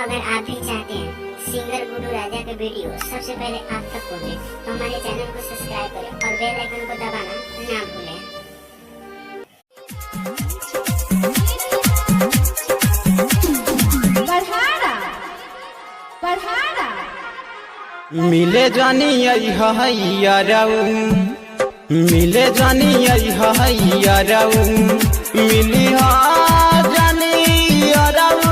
अगर आप भी चाहते हैं सिंगर गुड्डू राजा के वीडियो सबसे पहले आप तक पहुंचे तो हमारे चैनल को सब्सक्राइब करें और बेल आइकन को दबाना ना भूलें। मिले जानी यारऊ मिले जानी यारऊ मिली जानी यारऊ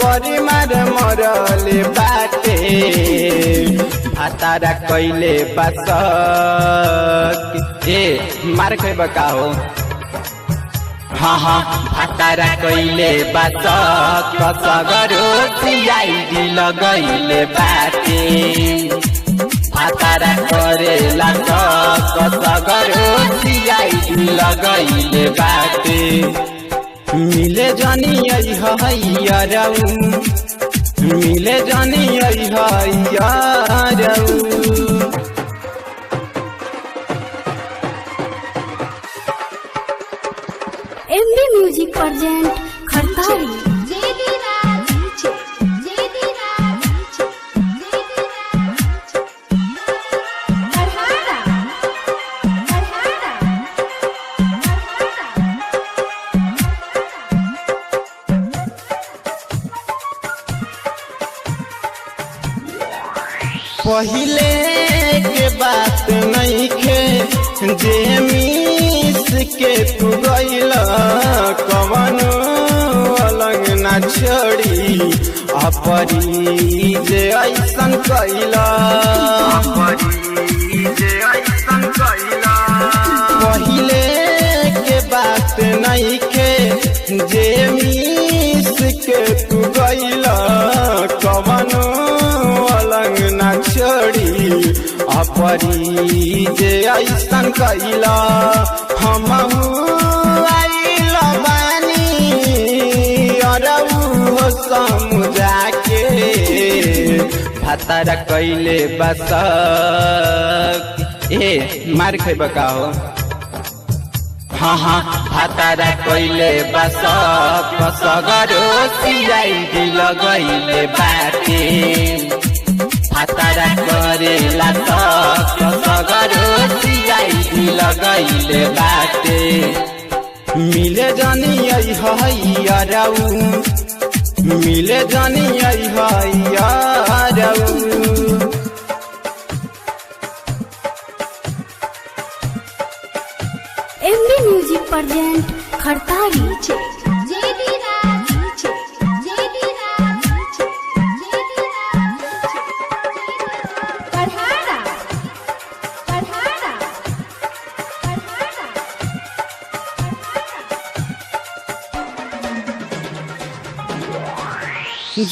बड़ी मार मरले बाटे भातारा कैले बस ए मार के बकाओ हाँ हाँ भातारा कैले बात कसगरो सीआईडी लगैले बाटे भातारा करेला कसगरो सीआईडी लगैले बाटे मिले जानी यारऊ मिले जानी यारऊ एमबी म्यूजिक प्रेजेंट खरतारी पहिले के बात नहीं खे जे मिस के तू गइल कवनो अलग ना छोड़ी अपरी जे ऐसन कैला पहिले के बात नहीं खे जे मिस के तू गइल कवनो अलग ना छोड़ी अपरी जे ऐसन कैला हमहू आइल बानी अरऊ समुझा के भातारा कैले बस ए मार खे बकाओ हाँ हाँ भातारा कैले बस कसगरो सीआईडी लगैले बाटे भातारा करेला कसगरो सीआईडी लगैले बाटे मिले जानी यारऊ मिले जानी यारऊ एमबी म्यूजिक प्रेजेंट खरतारी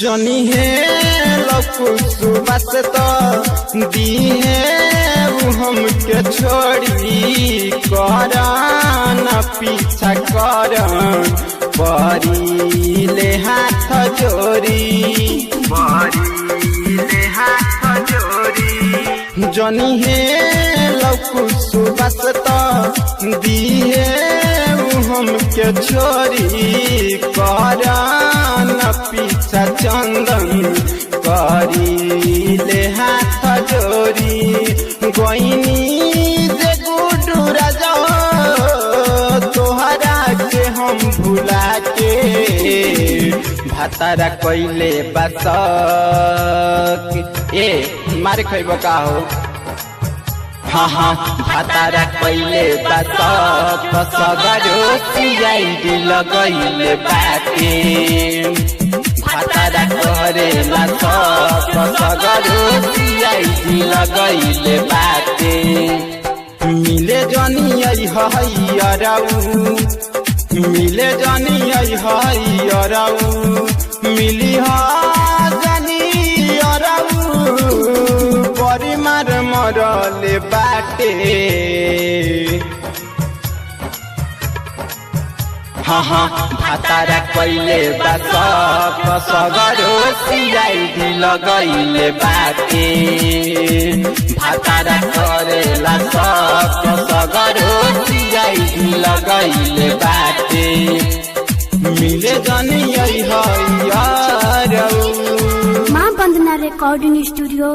जनी है लकुसुबस तो दी है हमके छोड़ी करान पीछा करन परी ले हाथ जोड़ी जनी है लकुसुबस तो दी है हमके छोड़ी करान पीछा चंदन करी ले हाथ जोड़ी गोइनी जे गुड्डू राजा तोहरा के हम भुला के भातारा कैले बस ए मार खैब का हो हाँ हाँ भातारा कैले बस कसगरो सीआईडी लगैले बाटे भातारा करेला कसगरो सीआईडी लगैले बाटे मिले जानी यारऊ मिले जानी यारऊ मिली जानी यारऊ बड़ी मार मरले बाटे हाँ हाँ भातारा कैले बस कसगरो सीआईडी लगैले बाटे भातारा करेला कसगरो सीआईडी लगैले बाटे मिले जानी यार। Recording studio